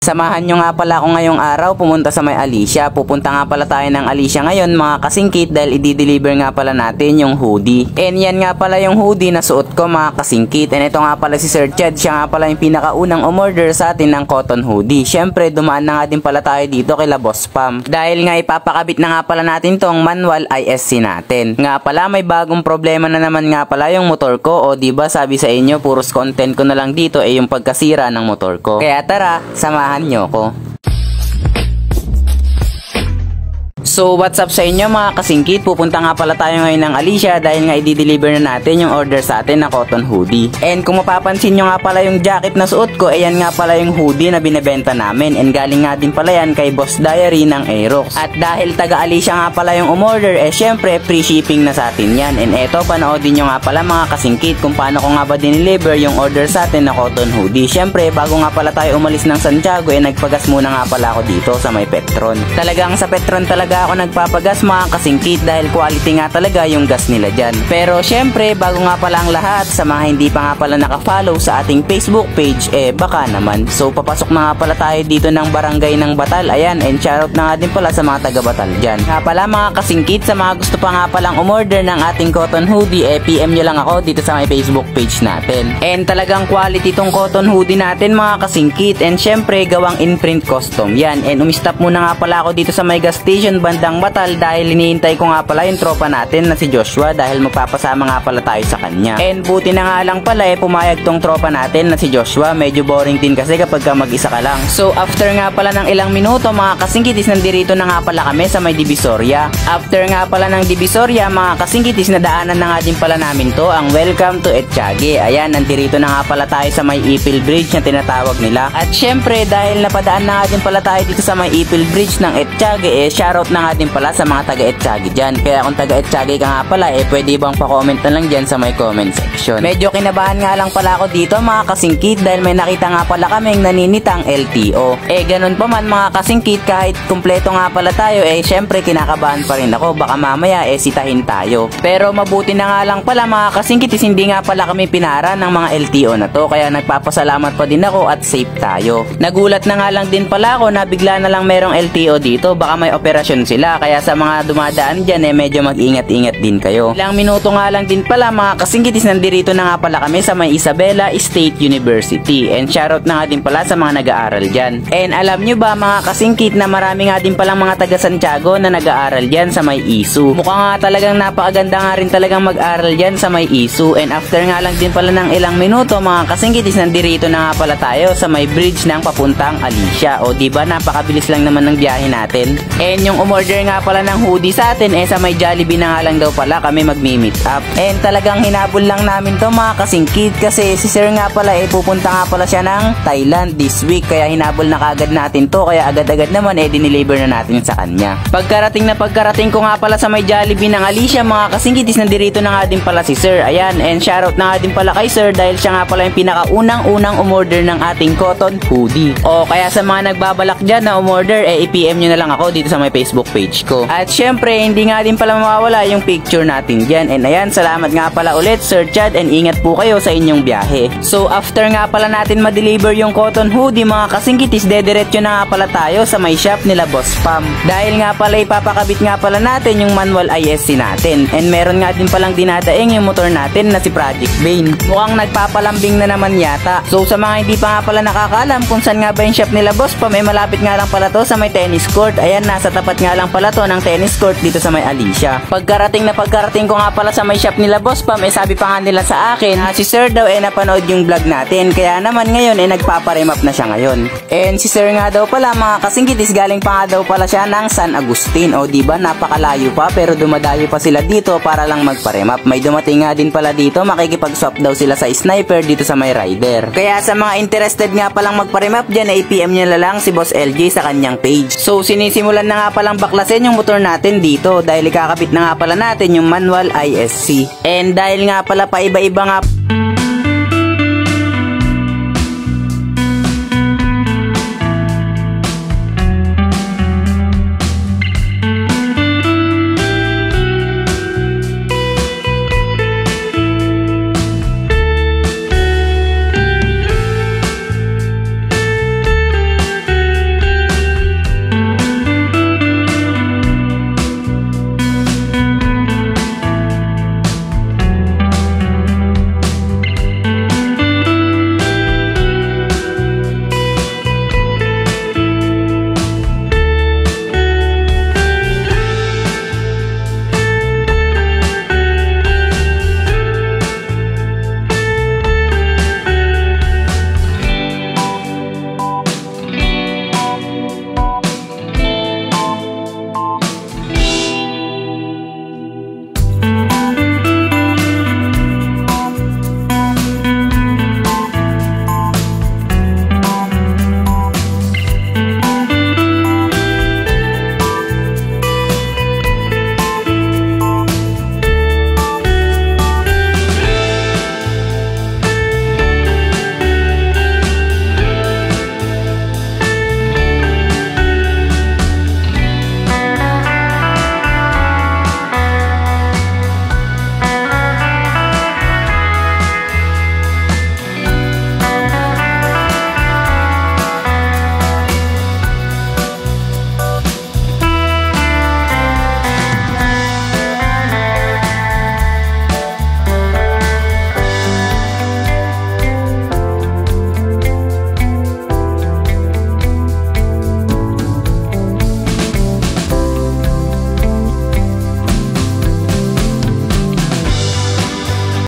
Samahan nyo nga pala ako ngayong araw pumunta sa may Alicia. Pupunta nga pala tayo ng Alicia ngayon mga kasingkit dahil i-deliver nga pala natin yung hoodie. And yan nga pala yung hoodie na suot ko mga kasingkit. And ito nga pala si Sir Chad, siya nga pala yung pinakaunang umorder sa atin ng cotton hoodie. Syempre dumaan na nga din pala tayo dito kila Boss Pam. Dahil nga ipapakabit na nga pala natin tong manual ISC natin. Nga pala may bagong problema na naman nga pala yung motor ko. O diba sabi sa inyo puros content ko na lang dito yung pagkasira ng motor ko. Kaya tara, samahan nyo ko. So what's up sa inyo mga kasingkit, pupunta nga pala tayo ngayon ng Alicia dahil nga i-deliver na natin yung order sa atin na cotton hoodie. And kung mapapansin nyo nga pala yung jacket na suot ko, ayan nga pala yung hoodie na binebenta namin. And galing nga din pala yan kay Boss Diary ng Aerox. At dahil taga Alicia nga pala yung umorder, syempre free shipping na sa atin yan. And eto, panoodin nyo nga pala mga kasingkit kung paano ko nga ba dineliver yung order sa atin na cotton hoodie. Syempre bago nga pala tayo umalis ng Santiago, nagpagas muna nga pala ako dito sa may Petron. Talagang sa Petron talaga ako nagpapagas mga kasingkit dahil quality nga talaga yung gas nila dyan. Pero syempre bago nga pala ang lahat, sa mga hindi pa nga pala nakafollow sa ating Facebook page, baka naman. So papasok na nga pala tayo dito ng barangay ng Batal. Ayan, and shoutout na nga din pala sa mga taga Batal dyan. Nga pala mga kasingkit, sa mga gusto pa nga palang umorder ng ating cotton hoodie, PM nyo lang ako dito sa may Facebook page natin. And talagang quality tong cotton hoodie natin mga kasingkit. And syempre gawang in print custom yan. And umistop muna nga pala ako dito sa may gas station bandang Batal dahil hinihintay ko nga pala yung tropa natin na si Joshua dahil magpapasama nga pala tayo sa kanya. And buti na nga lang pala pumayag tong tropa natin na si Joshua. Medyo boring din kasi kapag ka mag-isa ka lang. So after nga pala ng ilang minuto mga kasingkitis, nandirito na nga pala kami sa may Divisoria. After nga pala ng Divisoria mga kasingkitis, nadaanan na nga din pala namin to ang Welcome to Etchage. Ayan, nandirito na nga pala tayo sa may Ipil Bridge na tinatawag nila. At syempre dahil napadaan na nga din pala tayo dito sa may Ipil Bridge ng Etchage, shoutout na nga din pala sa mga taga Etchage dyan. Kaya kung taga Etchage ka nga pala, pwede bang pa-comment na lang dyan sa may comment section. Medyo kinabahan nga lang pala ako dito mga kasingkit dahil may nakita nga pala kaming naninitang LTO. Ganun pa man mga kasingkit, kahit kumpleto nga pala tayo, syempre kinakabahan pa rin ako. Baka mamaya sitahin tayo. Pero mabuti na nga lang pala mga kasingkit, hindi nga pala kami pinara ng mga LTO na to. Kaya nagpapasalamat pa din ako at safe tayo. Nagulat na nga lang din pala ako na bigla na lang merong LTO dito. Baka may operasyon sila. Kaya sa mga dumadaan dyan medyo mag-ingat-ingat din kayo. Ilang minuto nga lang din pala mga kasingkitis, nandirito na nga pala kami sa may Isabela State University. And shoutout na nga din pala sa mga nag-aaral dyan. And alam nyo ba mga kasingkit na marami nga din palang mga taga Santiago na nag-aaral dyan sa may ISU. Mukha nga talagang napakaganda nga rin talagang mag-aaral dyan sa may ISU. And after nga lang din pala ng ilang minuto mga kasingkitis, nandirito na nga pala tayo sa may bridge ng papuntang Alicia. O diba napakabilis lang naman ng biyahe natin. And yung umorder nga pala ng hoodie sa atin sa may Jollibee na nga lang daw pala kami magmi-meet up. And talagang hinabol lang namin to mga kasingkit kasi si Sir nga pala pupunta nga pala siya ng Thailand this week. Kaya hinabol na kagad natin to, kaya agad-agad naman dineliver na natin sa kanya. Pagkarating ko nga pala sa may Jollibee ng Alicia mga kasingkitis, nandirito na nga din pala si Sir. Ayan, and shoutout na nga din pala kay Sir dahil siya nga pala yung pinakaunang umorder ng ating cotton hoodie. O kaya sa mga nagbabalak dyan na umorder, i-PM nyo na lang ako dito sa may Facebook page ko. At syempre hindi nga din pala mawawala yung picture natin dyan. And ayan, salamat nga pala ulit Sir Chad, and ingat po kayo sa inyong biyahe. So after nga pala natin ma-deliver yung cotton hoodie mga kasingkitis, dediretso na nga pala tayo sa may shop nila Boss Pam. Dahil nga pala ipapakabit nga pala natin yung manual ISC natin. And meron nga din palang dinadaing yung motor natin na si Project Bane. Mukhang nagpapalambing na naman yata. So sa mga hindi pa nga pala nakakaalam kung saan nga ba yung shop nila Boss Pam, malapit nga lang pala to sa may tennis court. Ayan, nasa tapat nga lang pala to ng tennis court dito sa may Alicia. Pagkarating ko nga pala sa may shop nila Boss Pam, sabi pa nga nila sa akin si Sir daw napanood yung vlog natin. Kaya naman ngayon nagpaparemap na siya ngayon. And si Sir nga daw pala mga kasingkitis, galing pa nga daw pala siya ng San Agustin. O diba napakalayo pa, pero dumadayo pa sila dito para lang magparemap. May dumating nga din pala dito, makikipag-swap daw sila sa sniper dito sa may rider. Kaya sa mga interested nga palang magparemap dyan, PM nyo na lang si Boss LG sa kanyang page. So sinisimulan na nga palang baklasin yung motor natin dito dahil ikakabit na nga pala natin yung manual ISC. And dahil nga pala paiba-iba nga